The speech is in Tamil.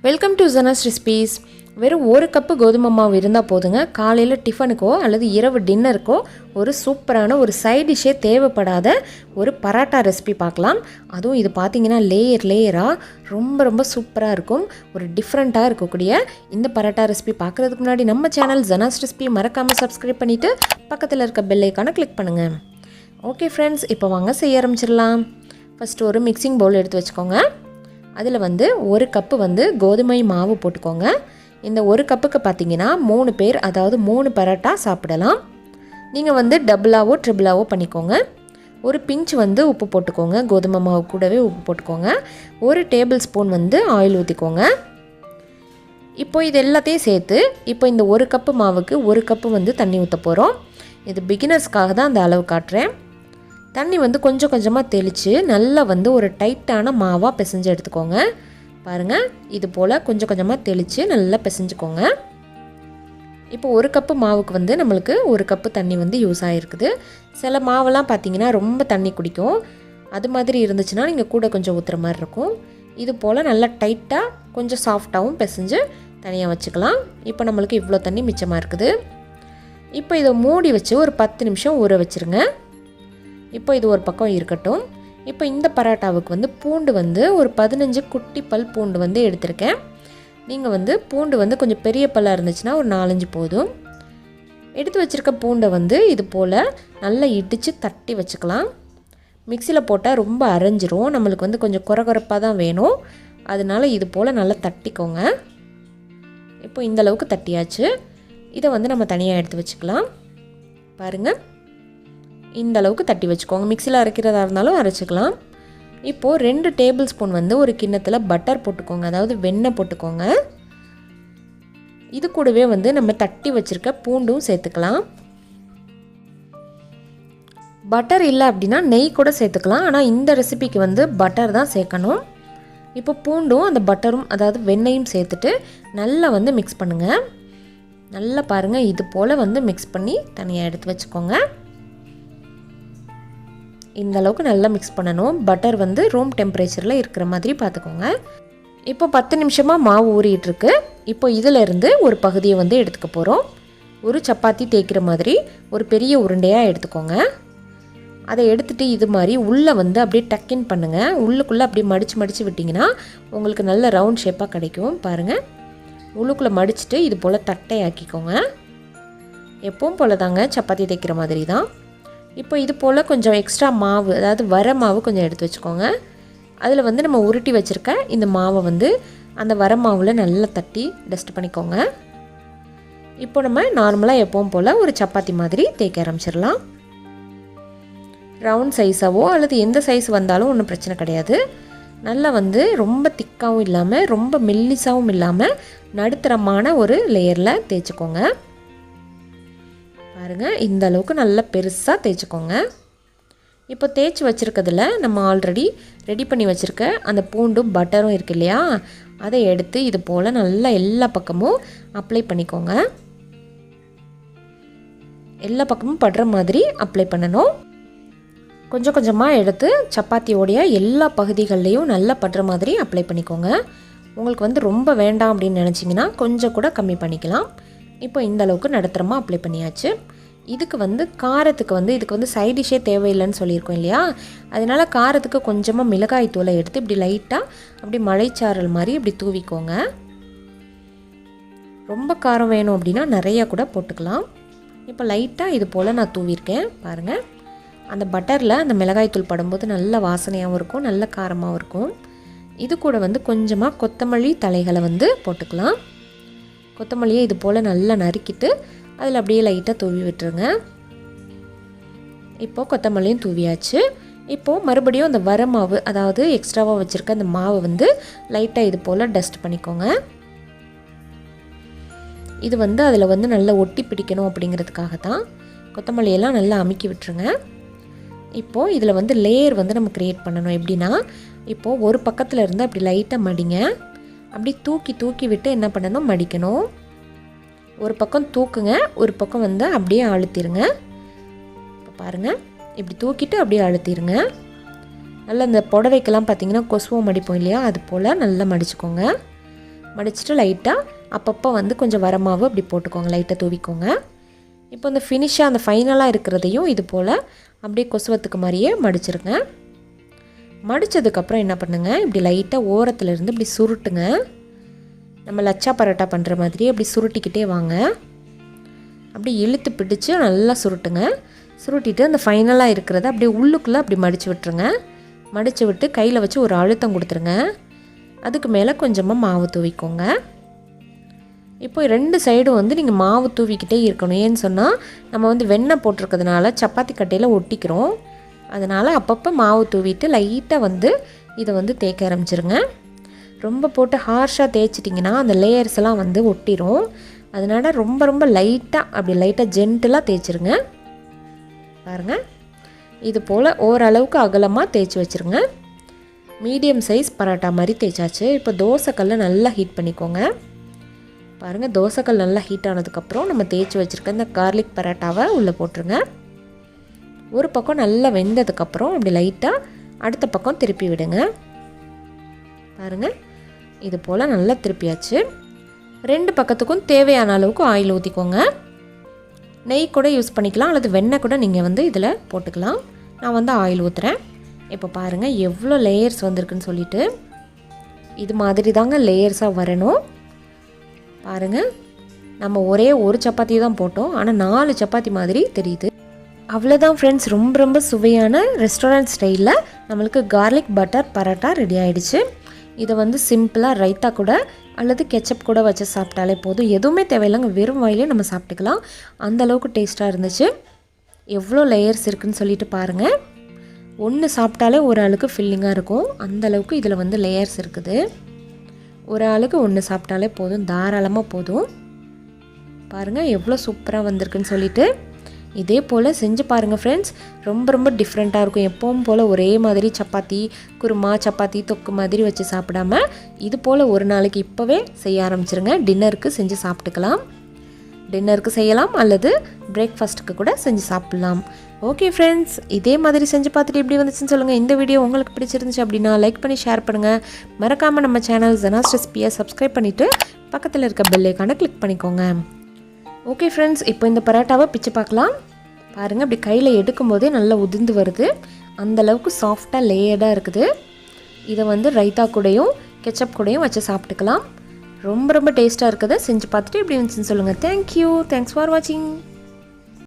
Welcome to Janas recipes. வெறும் ஒரு கப்பு கோதுமை மாவு இருந்தால் போதுங்க. காலையில் டிஃபனுக்கோ அல்லது இரவு டின்னருக்கோ ஒரு சூப்பரான ஒரு சைட் டிஷ்ஷே தேவைப்படாத ஒரு பராட்டா ரெசிபி பார்க்கலாம். அதுவும் இது பார்த்திங்கன்னா லேயராக ரொம்ப சூப்பராக இருக்கும். ஒரு டிஃப்ரெண்ட்டாக இருக்கக்கூடிய இந்த பராட்டா ரெசிபி பார்க்குறதுக்கு முன்னாடி நம்ம சேனல் ஜனாஸ் ரெசிபி மறக்காமல் சப்ஸ்கிரைப் பண்ணிவிட்டு பக்கத்தில் இருக்க பெல் ஐக்கானை கிளிக் பண்ணுங்கள். ஓகே ஃப்ரெண்ட்ஸ், இப்போ வாங்க செய்ய ஆரம்பிச்சிடலாம். ஃபஸ்ட்டு ஒரு மிக்சிங் பவுல் எடுத்து வச்சுக்கோங்க. அதில் ஒரு கப்பு கோதுமை மாவு போட்டுக்கோங்க. இந்த ஒரு கப்புக்கு பார்த்தீங்கன்னா 3 பேர், அதாவது 3 பரோட்டா சாப்பிடலாம். நீங்கள் டபுளாவோ ட்ரிபிளாவோ பண்ணிக்கோங்க. ஒரு பிஞ்ச் உப்பு போட்டுக்கோங்க. கோதுமை மாவு கூடவே உப்பு போட்டுக்கோங்க. 1 டேபிள் ஸ்பூன் ஆயில் ஊற்றிக்கோங்க. இப்போ இது எல்லாத்தையும் சேர்த்து இப்போ இந்த ஒரு கப்பு மாவுக்கு 1 கப்பு தண்ணி ஊற்ற போகிறோம். இது பிகினர்ஸ்க்காக தான் அந்த அளவு காட்டுறேன். தண்ணி கொஞ்சம் கொஞ்சமாக தெளித்து நல்லா ஒரு டைட்டான மாவாக பிசைஞ்சு எடுத்துக்கோங்க. பாருங்கள், இது போல் கொஞ்சம் கொஞ்சமாக தெளித்து நல்லா பிசைஞ்சுக்கோங்க. இப்போ 1 கப்பு மாவுக்கு நம்மளுக்கு 1 கப்பு தண்ணி யூஸ் ஆகிருக்குது. சில மாவெல்லாம் பார்த்திங்கன்னா ரொம்ப தண்ணி குடிக்கும். அது மாதிரி இருந்துச்சுன்னா நீங்கள் கூட கொஞ்சம் ஊற்றுற மாதிரி இருக்கும். இது போல் நல்லா டைட்டாக கொஞ்சம் சாஃப்டாகவும் பிசைஞ்சு தனியாக வச்சுக்கலாம். இப்போ நம்மளுக்கு இவ்வளோ தண்ணி மிச்சமாக இருக்குது. இப்போ இதை மூடி வச்சு ஒரு 10 நிமிஷம் ஊற வச்சுருங்க. இப்போ இது ஒரு பக்கம் இருக்கட்டும். இப்போ இந்த பரோட்டாவுக்கு பூண்டு ஒரு 15 குட்டி பல் பூண்டு எடுத்திருக்கேன். நீங்கள் பூண்டு கொஞ்சம் பெரிய பல்லாக இருந்துச்சுன்னா ஒரு 4-5 போதும். எடுத்து வச்சுருக்க பூண்டை இது போல் நல்லா இடித்து தட்டி வச்சுக்கலாம். மிக்சியில் போட்டால் ரொம்ப அரைஞ்சிரும். நம்மளுக்கு கொஞ்சம் கொரகொரப்பாக தான் வேணும். அதனால் இது போல் நல்லா தட்டிக்கோங்க. இப்போ இந்தளவுக்கு தட்டியாச்சு. இதை நம்ம தனியாக எடுத்து வச்சுக்கலாம். பாருங்கள், இந்த அளவுக்கு தட்டி வச்சுக்கோங்க. மிக்சியில் அரைக்கிறதா இருந்தாலும் அரைச்சிக்கலாம். இப்போது 2 டேபிள் ஸ்பூன் ஒரு கிண்ணத்தில் பட்டர் போட்டுக்கோங்க, அதாவது வெண்ணெய் போட்டுக்கோங்க. இது கூடவே நம்ம தட்டி வச்சுருக்க பூண்டும் சேர்த்துக்கலாம். பட்டர் இல்லை அப்படின்னா நெய் கூட சேர்த்துக்கலாம். ஆனால் இந்த ரெசிபிக்கு பட்டர் தான் சேர்க்கணும். இப்போ பூண்டும் அந்த பட்டரும், அதாவது வெண்ணெயும் சேர்த்துட்டு நல்லா மிக்ஸ் பண்ணுங்கள். நல்லா பாருங்கள், இது போல் மிக்ஸ் பண்ணி தனியாக எடுத்து வச்சுக்கோங்க. இந்த அளவுக்கு நல்லா மிக்ஸ் பண்ணணும். பட்டர் ரூம் டெம்பரேச்சரில் இருக்கிற மாதிரி பார்த்துக்கோங்க. இப்போ 10 நிமிஷமாக மாவு ஊறிட்டுருக்கு. இப்போ இதிலேருந்து ஒரு பகுதியை எடுத்துக்க போகிறோம். ஒரு சப்பாத்தி தேய்க்கிற மாதிரி ஒரு பெரிய உருண்டையாக எடுத்துக்கோங்க. அதை எடுத்துகிட்டு இது மாதிரி உள்ளே அப்படியே டக்கின் பண்ணுங்கள். உள்ளுக்குள்ளே அப்படியே மடித்து விட்டிங்கன்னா உங்களுக்கு நல்ல ரவுண்ட் ஷேப்பாக கிடைக்கும். பாருங்கள், உள்ளுக்குள்ளே மடிச்சுட்டு இது போல் தட்டையாக்கிக்கோங்க. எப்பவும் போல் தாங்க, சப்பாத்தி தேய்க்கிற மாதிரி தான். இப்போ இது போல் கொஞ்சம் எக்ஸ்ட்ரா மாவு, அதாவது வர மாவு கொஞ்சம் எடுத்து வச்சுக்கோங்க. அதில் நம்ம உருட்டி வச்சுருக்க இந்த மாவை அந்த வர மாவில் நல்லா தட்டி டஸ்ட் பண்ணிக்கோங்க. இப்போ நம்ம நார்மலாக எப்பவும் போல் ஒரு சப்பாத்தி மாதிரி தேய்க்க ஆரம்பிச்சிடலாம். ரவுண்ட் சைஸாவோ அல்லது எந்த சைஸ் வந்தாலும் ஒன்றும் பிரச்சனை கிடையாது. நல்லா ரொம்ப திக்காகவும் இல்லாமல் ரொம்ப மெல்லிசாகவும் இல்லாமல் நடுத்தரமான ஒரு லேயரில் தேய்ச்சிக்கோங்க. பாருங்கள், இந்த அளவுக்கு நல்லா பெருசாக தேய்ச்சிக்கோங்க. இப்போ தேய்ச்சி வச்சுருக்கிறதுல நம்ம ஆல்ரெடி ரெடி பண்ணி வச்சுருக்க அந்த பூண்டும் பட்டரும் இருக்கு இல்லையா, அதை எடுத்து இது போல் நல்லா எல்லா பக்கமும் அப்ளை பண்ணிக்கோங்க. எல்லா பக்கமும் படுற மாதிரி அப்ளை பண்ணணும். கொஞ்சம் கொஞ்சமாக எடுத்து சப்பாத்தியோடைய எல்லா பகுதிகள்லேயும் நல்லா படுற மாதிரி அப்ளை பண்ணிக்கோங்க. உங்களுக்கு ரொம்ப வேண்டாம் அப்படின்னு நினச்சிங்கன்னா கொஞ்சம் கூட கம்மி பண்ணிக்கலாம். இப்போ இந்த அளவுக்கு நடுத்தரமாக அப்ளை பண்ணியாச்சு. இதுக்கு காரத்துக்கு இதுக்கு சைட் டிஷ்ஷே தேவையில்லைன்னு சொல்லியிருக்கோம் இல்லையா, அதனால் காரத்துக்கு கொஞ்சமாக மிளகாய் தூளை எடுத்து இப்படி லைட்டாக அப்படி மலைச்சாரல் மாதிரி இப்படி தூவிக்கோங்க. ரொம்ப காரம் வேணும் அப்படின்னா நிறையா கூட போட்டுக்கலாம். இப்போ லைட்டாக இது போல் நான் தூவியிருக்கேன். பாருங்கள், அந்த பட்டரில் அந்த மிளகாய் தூள் படும்போது நல்ல வாசனையாகவும் இருக்கும், நல்ல காரமாகவும் இருக்கும். இது கூட கொஞ்சமாக கொத்தமல்லி தலைகளை போட்டுக்கலாம். கொத்தமல்லியை இது போல் நல்லா நறுக்கிட்டு அதில் அப்படியே லைட்டாக தூவி விட்டுருங்க. இப்போது கொத்தமல்லியும் தூவியாச்சு. இப்போது மறுபடியும் அந்த வர மாவு, அதாவது எக்ஸ்ட்ராவாக வச்சுருக்க அந்த மாவை லைட்டாக இது போல் டஸ்ட் பண்ணிக்கோங்க. இது அதில் நல்லா ஒட்டி பிடிக்கணும் அப்படிங்கிறதுக்காக தான். கொத்தமல்லியெல்லாம் நல்லா அமுக்கி விட்டுருங்க. இப்போது இதில் லேயர் நம்ம க்ரியேட் பண்ணணும். எப்படின்னா, இப்போது ஒரு பக்கத்தில் இருந்து அப்படி லைட்டாக மடிங்க. அப்படி தூக்கி விட்டு என்ன பண்ணணும், மடிக்கணும். ஒரு பக்கம் தூக்குங்க, ஒரு பக்கம் அப்படியே அழுத்திடுங்க. இப்போ பாருங்கள், இப்படி தூக்கிட்டு அப்படியே அழுத்திடுங்க. நல்லா இந்த புடவைக்கெல்லாம் பார்த்திங்கன்னா கொசுவம் மடிப்போம் இல்லையா, அது போல் நல்லா மடிச்சுக்கோங்க. மடிச்சுட்டு லைட்டாக அப்பப்போ வந்து கொஞ்சம் வரமாவு அப்படி போட்டுக்கோங்க, லைட்டாக தூவிக்கோங்க. இப்போ இந்த ஃபினிஷாக அந்த ஃபைனலாக இருக்கிறதையும் இது போல் அப்படியே கொசுவத்துக்கு மாதிரியே மடிச்சிருங்க. மடித்ததுக்கப்புறம் என்ன பண்ணுங்கள், இப்படி லைட்டாக ஓரத்துலேருந்து இப்படி சுருட்டுங்க. நம்ம லச்சா பரோட்டா பண்ணுற மாதிரி அப்படி சுருட்டிக்கிட்டே வாங்க. அப்படி இழுத்து பிடிச்சி நல்லா சுருட்டுங்க. சுருட்டிட்டு அந்த ஃபைனலாக இருக்கிறத அப்படியே உள்ளுக்குள்ளே அப்படி மடித்து விட்டுருங்க. மடித்து விட்டு கையில் வச்சு ஒரு அழுத்தம் கொடுத்துருங்க. அதுக்கு மேலே கொஞ்சமாக மாவு தூவிக்கோங்க. இப்போ 2 சைடும் வந்து நீங்கள் மாவு தூவிக்கிட்டே இருக்கணும். ஏன்னு சொன்னால் நம்ம வந்து வெண்ணெய் போட்டிருக்கிறதுனால சப்பாத்தி கட்டையில் ஒட்டிக்கிறோம். அதனால் அப்பப்போ மாவு தூவிட்டு லைட்டாக வந்து இதை வந்து தேய்க்க ஆரம்பிச்சிருங்க. ரொம்ப போட்டு ஹார்ஷாக தேய்ச்சிட்டிங்கன்னா அந்த லேயர்ஸ் எல்லாம் வந்து ஒட்டிடும். அதனால் ரொம்ப ரொம்ப லைட்டாக அப்படி லைட்டாக ஜென்டிலாக தேய்ச்சிருங்க. பாருங்கள், இது போல் ஓரளவுக்கு அகலமாக தேய்ச்சி வச்சுருங்க. மீடியம் சைஸ் பரோட்டா மாதிரி தேய்ச்சாச்சு. இப்போ தோசைக்கல்லை நல்லா ஹீட் பண்ணிக்கோங்க. பாருங்கள், தோசைக்கல் நல்லா ஹீட் ஆனதுக்கப்புறம் நம்ம தேய்ச்சி வச்சுருக்க இந்த கார்லிக் பரோட்டாவை உள்ளே போட்டுருங்க. ஒரு பக்கம் நல்லா வெந்ததுக்கப்புறம் அப்படி லைட்டாக அடுத்த பக்கம் திருப்பி விடுங்க. பாருங்கள், இது போல் நல்லா திருப்பியாச்சு. 2 பக்கத்துக்கும் தேவையான அளவுக்கு ஆயில் ஊற்றிக்கோங்க. நெய் கூட யூஸ் பண்ணிக்கலாம், அல்லது வெண்ணெய் கூட நீங்கள் வந்து இதில் போட்டுக்கலாம். நான் வந்து ஆயில் ஊற்றுறேன். இப்போ பாருங்கள் எவ்வளோ லேயர்ஸ் வந்திருக்குன்னு சொல்லிட்டு. இது மாதிரி தாங்க லேயர்ஸாக வரணும். பாருங்கள், நம்ம ஒரே ஒரு சப்பாத்தி தான் போட்டோம், ஆனால் 4 சப்பாத்தி மாதிரி தெரியுது. அவ்வளோதான் ஃப்ரெண்ட்ஸ், ரொம்ப ரொம்ப சுவையான ரெஸ்டாரண்ட் ஸ்டைலில் நம்மளுக்கு கார்லிக் பட்டர் பரோட்டா ரெடி ஆகிடுச்சு. இதை வந்து சிம்பிளாக ரைத்தா கூட அல்லது கெச்சப் கூட வச்சு சாப்பிட்டாலே போதும். எதுவுமே தேவையில்லைங்க, வெறும் வாயிலே நம்ம சாப்பிட்டுக்கலாம். அந்தளவுக்கு டேஸ்ட்டாக இருந்துச்சு. எவ்வளோ லேயர்ஸ் இருக்குதுன்னு சொல்லிட்டு பாருங்கள். ஒன்று சாப்பிட்டாலே ஒரு ஆளுக்கு ஃபில்லிங்காக இருக்கும், அந்தளவுக்கு இதில் வந்து லேயர்ஸ் இருக்குது. ஒரு ஆளுக்கு ஒன்று சாப்பிட்டாலே போதும், தாராளமாக போதும். பாருங்கள் எவ்வளோ சூப்பராக வந்திருக்குன்னு சொல்லிட்டு. இதே போல் செஞ்சு பாருங்கள் ஃப்ரெண்ட்ஸ், ரொம்ப ரொம்ப டிஃப்ரெண்ட்டாக இருக்கும். எப்பவும் போல் ஒரே மாதிரி சப்பாத்தி குருமா சப்பாத்தி தொக்கு மாதிரி வச்சு சாப்பிடாம இது போல் ஒரு நாளைக்கு இப்போவே செய்ய ஆரம்பிச்சிருங்க. டின்னருக்கு செஞ்சு சாப்பிட்டுக்கலாம். டின்னருக்கு செய்யலாம் அல்லது பிரேக்ஃபாஸ்ட்டுக்கு கூட செஞ்சு சாப்பிட்லாம். ஓகே ஃப்ரெண்ட்ஸ், இதே மாதிரி செஞ்சு பார்த்துட்டு எப்படி வந்துச்சுன்னு சொல்லுங்கள். இந்த வீடியோ உங்களுக்கு பிடிச்சிருந்துச்சு அப்படின்னா லைக் பண்ணி ஷேர் பண்ணுங்கள். மறக்காமல் நம்ம சேனல் ஜெனாஸ் ரெசிபியை சப்ஸ்கிரைப் பண்ணிவிட்டு பக்கத்தில் இருக்க பெல் ஐகானை கிளிக் பண்ணிக்கோங்க. ஓகே ஃப்ரெண்ட்ஸ், இப்போ இந்த பரோட்டாவை பிச்சு பார்க்கலாம். பாருங்கள், அப்படி கையில் எடுக்கும்போதே நல்லா உதிர்ந்து வருது. அந்தளவுக்கு சாஃப்டாக லேயர்டாக இருக்குது. இதை வந்து ரைத்தா கூடயும் கெச்சப் கூடயும் வச்சு சாப்பிட்டுக்கலாம். ரொம்ப ரொம்ப டேஸ்ட்டாக இருக்குது. செஞ்சு பார்த்துட்டு எப்படி வந்துச்சுன்னு சொல்லுங்கள். தேங்க்யூ, தேங்க்ஸ் ஃபார் வாட்சிங்.